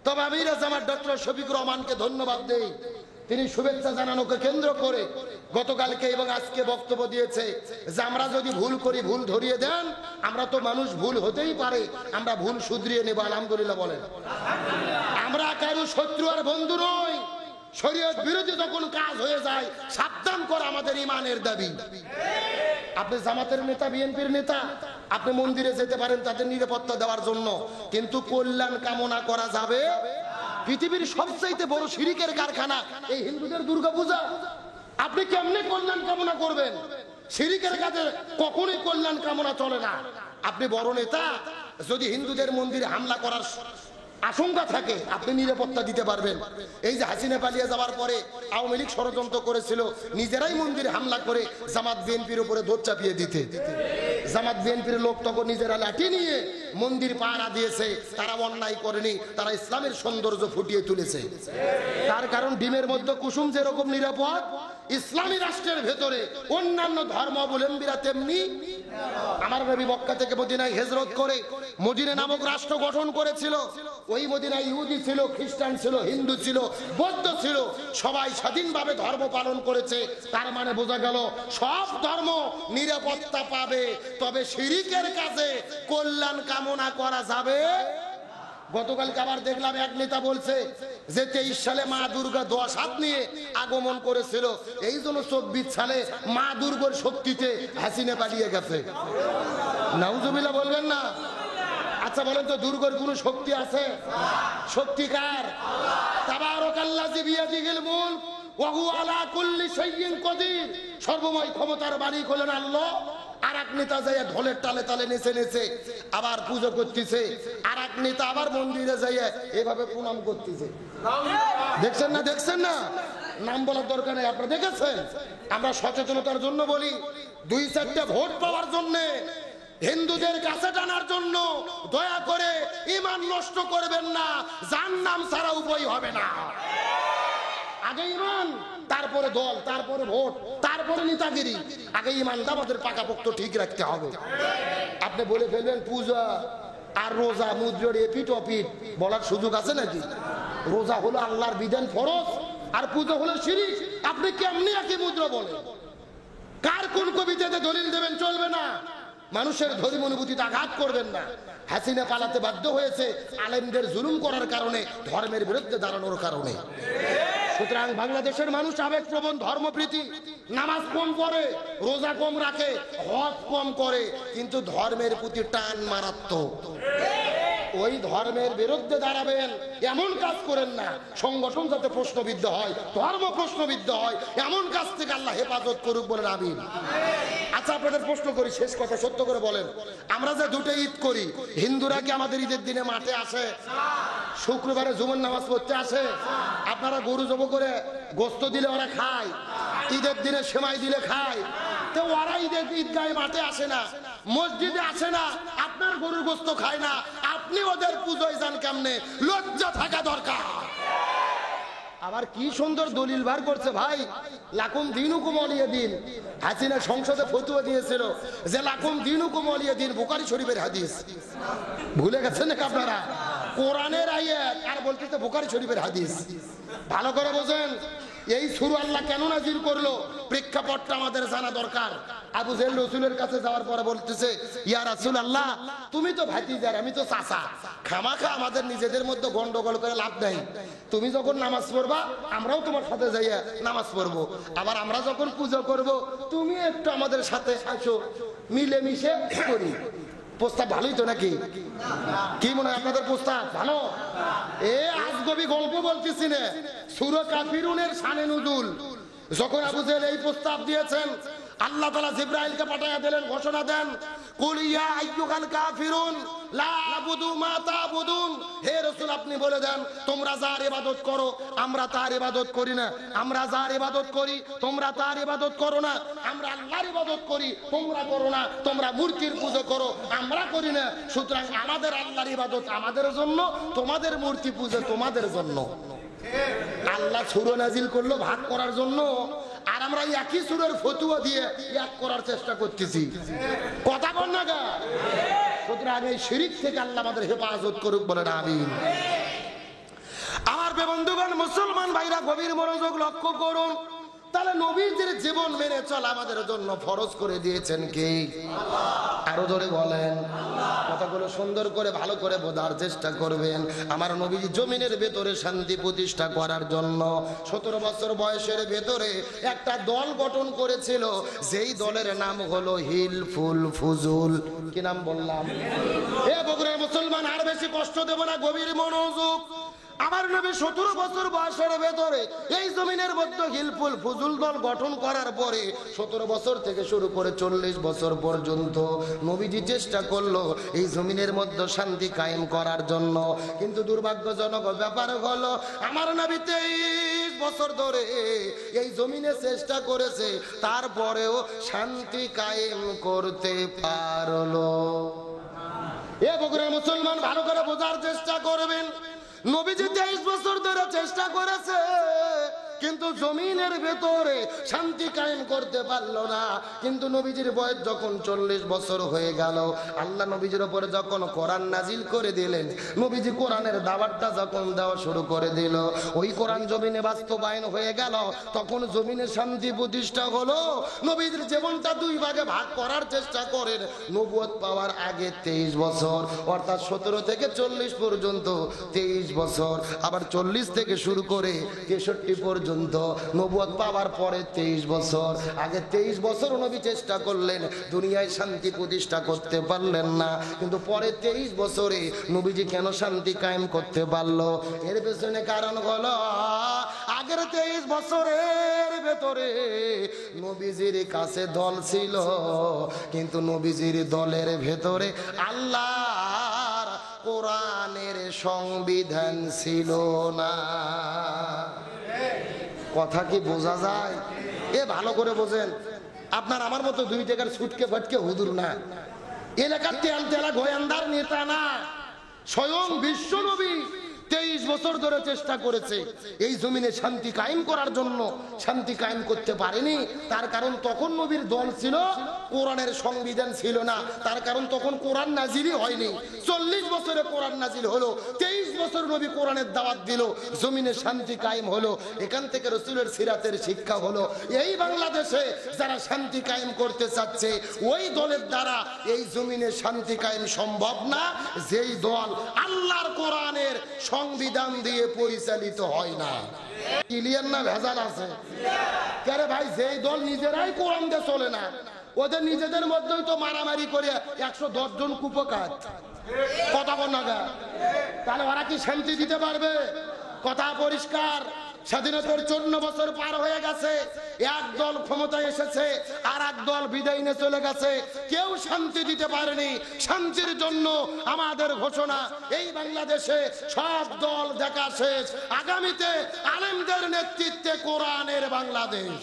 তবে আমির জামাত ডক্টর শফিকুর রহমানকে ধন্যবাদ দেই, তিনি শুভেচ্ছা জানানোকে কেন্দ্র করে গতকালকে এবং আজকে বক্তব্য দিয়েছে যে আমরা যদি ভুল করি ভুল ধরিয়ে দেন, আমরা তো মানুষ, ভুল হতেই পারে, আমরা ভুল শুধরিয়ে নেব। আলহামদুলিল্লাহ বলেন। আমরা কারো শত্রু আর বন্ধু নই। শরীয়ত বিরোধী যখন কাজ হয়ে যায় সাবধান করা আমাদের ইমানের দাবি। আপনি জামাতের নেতা, বিএনপির নেতা, আপনি মন্দিরে যেতে পারেন তাদের নিরাপত্তা দেওয়ার জন্য, কিন্তু কল্যাণ কামনা করা যাবে। পৃথিবীর সবচাইতে বড় শিরিকের কারখানা এই হিন্দুদের দুর্গাপূজা। আপনি কেমনে কল্যাণ কামনা করবেন? শিরিকের কাজে কখনোই কল্যাণ কামনা চলে না। আপনি বড় নেতা, যদি হিন্দুদের মন্দিরে হামলা করার আশঙ্কা থাকে আপনি নিরাপত্তা দিতে পারবেন। এই যে হাসিনা পালিয়ে যাওয়ার পরে আওয়ামী লীগ ষড়যন্ত্র করেছিল নিজেরাই মন্দিরে হামলা করে জামাত বিএনপির উপরে দোষ চাপিয়ে দিতে। জামাত বিএনপির লোক তখন নিজেরা লাঠি নিয়ে মন্দির পাহারা দিয়েছে। তারা অন্যায় করেনি, তারা ইসলামের সৌন্দর্য ফুটিয়ে তুলেছে। তার কারণ ডিমের মধ্যে কুসুম যেরকম নিরাপদ, ইসলামী রাষ্ট্রের ভেতরে অন্যান্য ধর্মাবলম্বীরা তেমনি। আমার নবী মক্কা থেকে মদিনায় হিজরত করে মদিনা নামক রাষ্ট্র গঠন করেছিল। ওই মদিনায় ইহুদি ছিল, খ্রিস্টান ছিল, হিন্দু ছিল, বৌদ্ধ ছিল, সবাই স্বাধীনভাবে ধর্ম পালন করেছে। তার মানে বোঝা গেল সব ধর্ম নিরাপত্তা পাবে, তবে শিরিকের কাজে কল্যাণ কামনা করা যাবে। গতকালকে আবার দেখলাম এক নেতা বলছে যে 23 সালে মা দুর্গা 10 হাত নিয়ে আগমন করেছিল, এই জন্য 24 সালে মা দুর্গার শক্তিতে হাসিনা পালিয়ে গেছে। নাউজুবিল্লাহ বলবেন না? আচ্ছা বলেন তো, দুর্গার কোনো শক্তি আছে? শক্তি কার? তাবারাকাল্লাযী বিয়াদিহিল মুলক ওয়া হুয়া আলা কুল্লি শাইইন কাদির। সর্বময় ক্ষমতার মালিক হলেন আল্লাহ। আর এক নেতা যাইয়া ঢোলের তালে তালে নেচে নেচে আবার পুজো করতেছে, আর এক নেতা আবার মন্দিরে যাইয়া এভাবে প্রণাম করতেছে। দেখছেন না? দেখছেন না? নাম বলার দরকার নেই, আপনারা দেখেছেন। আমরা সচেতনতার জন্য বলি, 2-4টা ভোট পাওয়ার জন্য, হিন্দুদের কাছে টানার জন্য দয়া করে ঈমান নষ্ট করবেন না। জাহান্নাম ছাড়া উপায় হবে না। আগে ঈমান, তারপরে দল, তারপরে ভোট, তারপরে নেতাগিরি। আগে ঈমানটা আমাদের পাকাপোক্ত ঠিক রাখতে হবে। আপনি বলে ফেলবেন পূজা আর রোজা মুদ্রার এপিট অপিট, বলার সুযোগ আছে নাকি? রোজা হলো আল্লাহর বিধান ফরজ, আর পূজা হলো শিরিক। আপনি কেমনি একই মুদ্রা বলেন? কার কোন কবিতাতে দলিল দেবেন? চলবে না। মানুষের ধর্ম অনুভূতিতে আঘাত করবেন না। হাসিনা পালাতে বাধ্য হয়েছে আলেমদের জুলুম করার কারণে, ধর্মের বিরুদ্ধে দাঁড়ানোর কারণে। সুতরাং বাংলাদেশের মানুষ আবেগপ্রবণ, ধর্মপ্রীতি, নামাজ কম পড়ে, রোজা কম রাখে, হজ কম করে, কিন্তু ধর্মের প্রতি টান মারাত্মক। ওই ধর্মের বিরুদ্ধে দাঁড়াবেন, এমন কাজ করেন না সংগঠন যাতে প্রশ্নবিদ্ধ হয়, ধর্ম প্রশ্নবিদ্ধ হয়, এমন কাজ থেকে আল্লাহ হেফাজত করুক বলেন আমিন। আচ্ছা আপনাদের প্রশ্ন করি, শেষ কথা সত্য করে বলেন, আমরা যে দুটো ঈদ করি, হিন্দুরা কি আমাদের ঈদের দিনে মাঠে আসে? শুক্রবারে জুমার নামাজ পড়তে আসে? আপনারা গরু জব করে গোস্ত দিলে ওরা খায়, ঈদের দিনে সেমাই দিলে খায়, তো ওরা ঈদের ঈদগাহে মাঠে আসে না, মসজিদে আসে না, আপনার গরুর গোস্ত খায় না, আপনি ওদের পুজোয় যান কেমনে? লজ্জা থাকা দরকার। আবার কি সুন্দর দলিল বার করছে ভাই, লাকুম দিনুকুম ওয়ালিয়া দিন। হাসিনা সংসদে ফতোয়া দিয়েছিল যে লাকুম দিনুকুম ওয়ালিয়া দিন, বুখারী শরীফের হাদিস। ভুলে গেছেন নাকি আপনারা? কোরআনের আয়াত আর বলতেছে বুখারী শরীফের হাদিস। ভালো করে বোঝেন, এই সূরা আল্লাহ কেন নাজিল করলো, প্রেক্ষাপটটা আমাদের জানা দরকার। আবু জেহেল রাসূলের কাছে যাওয়ার পরে বলতেছে, ইয়া রাসূলুল্লাহ, তুমি তো ভাতিজার, আমি তো চাচা, খামাখা আমাদের নিজেদের মধ্যে গন্ডগোল করে লাভ নাই। তুমি যখন নামাজ পড়বা আমরাও তোমার সাথে যাইয়া নামাজ পড়বো, আবার আমরা যখন পূজা করব তুমি একটু আমাদের সাথে আসো, মিলেমিশে করি। প্রস্তাব ভালোই তো নাকি? কি মনে হয় আপনাদের প্রস্তাব ভালো? এ আজগবি গল্প বলতেছি না, সূরা কাফিরুনের শানে নুজুল। যখন আবু জেহেল এই প্রস্তাব দিয়েছেন, আল্লাহ তাআলা জিবরাইলকে পাঠায়া দিলেন, ঘোষণা দেন, কুল ইয়া আইয়ুহাল কাফিরুন লা আবুদু মা তা'বুদুন। হে রাসূল আপনি বলে দেন, তোমরা যার ইবাদত করো আমরা তার ইবাদত করি না, আমরা যার ইবাদত করি তোমরা তার ইবাদত করো না, আমরা আল্লাহর ইবাদত করি তোমরা করো না, তোমরা মূর্তির পূজা করো আমরা করি না। সুতরাং আমাদের আল্লাহর ইবাদত আমাদের জন্য, তোমাদের মূর্তি পূজা তোমাদের জন্য। আল্লাহ সূরা নাজিল করলো ভাগ করার জন্য, আর আমরা একই সূরার ফতোয়া দিয়ে এক করার চেষ্টা করতেছি। কথা বল না গা? সুতরাং এই শিরিক থেকে আল্লাহ আমাদের হেফাজত করুক বলেন আমিন। ভাইরা গভীর মনোযোগ লক্ষ্য করুন। তাহলে নবীদের জীবন মেনে চলা আমাদের জন্য ফরজ করে দিয়েছেন কে? আরো জোরে বলেন। কথাগুলো সুন্দর করে ভালো করে বোঝার চেষ্টা করবেন। আমার নবী জমিনের ভেতরে শান্তি প্রতিষ্ঠা করার জন্য 17 বছর বয়সের ভেতরে একটা দল গঠন করেছিল, যেই দলের নাম হলো হিলফুল ফুজুল। কি নাম বললাম? এ বগুড়ার মুসলমান, আর বেশি কষ্ট দেব না, গভীর মনোযোগ। আমার নবী 17 বছর বয়সের ভেতরে এই জমিনের মধ্যে হিলফুল ফুজুল দল গঠন করার পরে 17 বছর থেকে শুরু করে 40 বছর পর্যন্ত নবীজি চেষ্টা করলো এই জমিনের মধ্যে শান্তি কায়েম করার জন্য। কিন্তু দুর্ভাগ্যজনক ব্যাপার হলো, আমার নবী 23 বছর ধরে এই জমিনে চেষ্টা করেছে, তারপরেও শান্তি কায়েম করতে পারলো। এ বগুড়ার মুসলমান, ভালো করে বোঝার চেষ্টা করবেন। নবীজি 23 বছর ধরে চেষ্টা করেছে, কিন্তু জমিনের ভেতরে শান্তি কায়েম করতে পারলো না। কিন্তু নবীজির বয়স যখন 40 বছর হয়ে গেল, আল্লাহ নবীজির উপরে যখন কোরআন নাজিল করে দিলেন, নবীজি কোরআনের দাওয়াতটা যখন দেওয়া শুরু করে দিল, ওই কোরআন জমিনে বাস্তবায়ন হয়ে গেল, তখন জমিনে শান্তি প্রতিষ্ঠা হলো। নবীজির জীবনটা দুই ভাগে ভাগ করার চেষ্টা করেন। নবুয়ত পাওয়ার আগে 23 বছর, অর্থাৎ 17 থেকে 40 পর্যন্ত 23 বছর, আবার 40 থেকে শুরু করে 63 পর্যন্ত নবুয়ত পাওয়ার পরে 23 বছর। আগে 23 বছর নবী চেষ্টা করলেন, দুনিয়ায় শান্তি প্রতিষ্ঠা করতে পারলেন না। কিন্তু পরে 23 বছরে নবীজি কেন শান্তি কায়েম করতে পারলো? এর পেছনে কারণ হলো, আগের 23 বছরের ভেতরে নবীজির কাছে দল ছিল, কিন্তু নবীজির দলের ভেতরে আল্লাহর কোরআনের সংবিধান ছিল না। কথা কি বোঝা যায়? এ ভালো করে বোঝেন। আপনার আমার মতো 2 টাকার ছুটকে ফটকে হুজুর না, এলাকার তেল তেলা গোয়েন্দার নেতা না, স্বয়ং বিশ্ব নবী 23 বছর ধরে চেষ্টা করেছে এই জমিনে শান্তি কায়েম করার জন্য, শান্তি কায়েম করতে পারেনি। তার কারণ তখন নবীর দল ছিল, কোরআনের সংবিধান ছিল না। তার কারণ তখন কোরআন নাজিলই হয়নি। 40 বছরে কোরআন নাজিল হলো, 23 বছর নবী কোরআনের দাওয়াত দিল, জমিনে শান্তি কায়েম হলো। এখান থেকে রাসূলের সিরাতের শিক্ষা হলো, এই বাংলাদেশে যারা শান্তি কায়েম করতে চাচ্ছে, ওই দলের দ্বারা এই জমিনে শান্তি কায়েম সম্ভব না, যেই দল আল্লাহর কোরআনের সংবিধান দিয়ে পরিচালিত হয় না। ক্লিয়ার না ভেজাল আছে? আরে ভাই, যেই দল নিজেরাই কোরআন দিয়ে চলে না, ওদের নিজেদের মধ্যেই তো মারামারি করে 110 জন কুপকার। কথা বল না, তাহলে ওরা কি শান্তি দিতে পারবে? কথা পরিষ্কার। স্বাধীনতার 54 বছর পার হয়ে গেছে, এক দল ক্ষমতায় এসেছে, আর এক দল বিদায় নিয়ে চলে গেছে, কেউ শান্তি দিতে পারেনি। শান্তির জন্য আমাদের ঘোষণা, এই বাংলাদেশে সব দল দেখা শেষ, আগামীতে আলেমদের নেতৃত্বে কোরআনের বাংলাদেশ।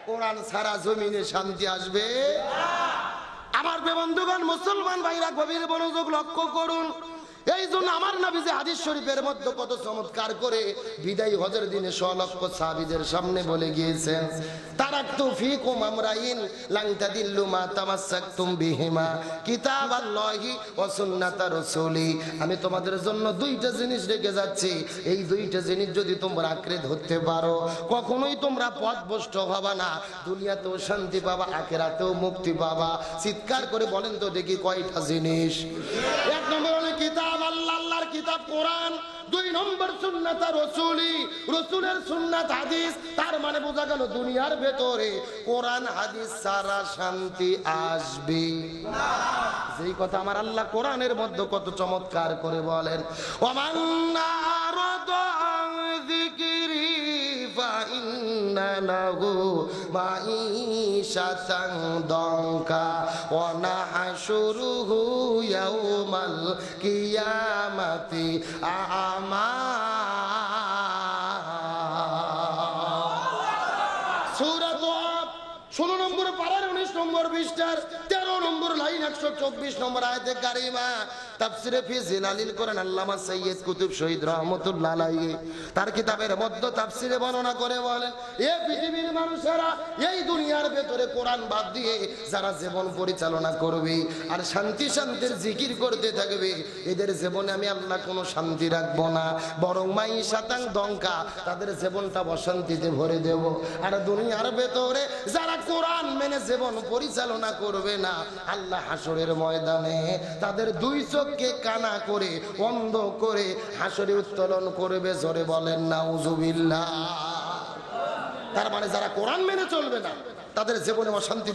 কোরআন ছাড়া জমিনে শান্তি আসবে? আমার বন্ধুগণ, মুসলমান ভাইরা, গভীর মনোযোগ লক্ষ্য করুন। এই জন্য আমার নবী যে হাদিস শরীফের মধ্যে কত চমৎকার করে বিদায়ী হজের দিনে 100 লক্ষ সাহাবীদের সামনে বলে গিয়েছেন, তারাকতু ফীকুম আমরাইন লান তাদিল্লু মা তামাসসাকতুম বিহিমা কিতাবাল্লাহি ওয়া সুন্নাতা রাসূলি। আমি তোমাদের জন্য 2টা জিনিস রেখে যাচ্ছি, এই 2টা জিনিস যদি তোমরা আঁকড়ে ধরতে পারো, কখনোই তোমরা পথভ্রষ্ট হবে না, দুনিয়াতেও শান্তি পাবা, আখিরাতেও মুক্তি পাবা। চিৎকার করে বলেন তো দেখি কয়টা জিনিস? 1 নম্বর হলো কিতাব, আল্লাহর কিতাব কোরআন। 2 নম্বর সুন্নাত রাসূলি, রাসূলের সুন্নাত হাদিস। তার মানে বোঝা গেল দুনিয়ার ভেতরে কোরআন হাদিস ছাড়া শান্তি আসবে না। যেই কথা আমার আল্লাহ কোরআনের মধ্যে কত চমৎকার করে বলেন, ওমান নারাদা আন যিকরি ফা ইন্না লাহু মাঈশাতান দানকা ওয়া নাহশুরুহু ইয়াউমাল কিয়ামাতি আমা। সূরা তোহা 16 নম্বর পারার 19 নম্বর পৃষ্ঠার 13 নম্বর লাইন 124 নম্বর আয়াতে কারিমা, তাফসিরে ফি জিলালিল কোরআন আল্লামা সৈয়দ কুতুব শহীদ রহমাতুল্লাহ আলাইহি তার কিতাবের মধ্যে তাফসিরে বর্ণনা করে বলেন, এই পৃথিবীর মানুষেরা এই দুনিয়ার ভেতরে কোরআন বাদ দিয়ে যারা জীবন পরিচালনা করবে আর শান্তি শান্তির জিকির করতে থাকবে, এদের জীবনে আমি আল্লাহ কোনো শান্তি রাখবো না, বরং মাই শাতাং দঙ্কা, তাদের জীবনটা অশান্তিতে ভরে দেব। আর দুনিয়ার ভেতরে যারা কোরআন মেনে জীবন পরিচালনা করবে না, আল্লাহ হাসরের ময়দানে তাদের দুই চোখকে কানা করে অন্ধ করে হাসরে উত্তোলন করবে। জোরে বলেন নাউজুবিল্লাহ। তার মানে যারা কোরআন মেনে চলবে না তাদের জীবনে অশান্তি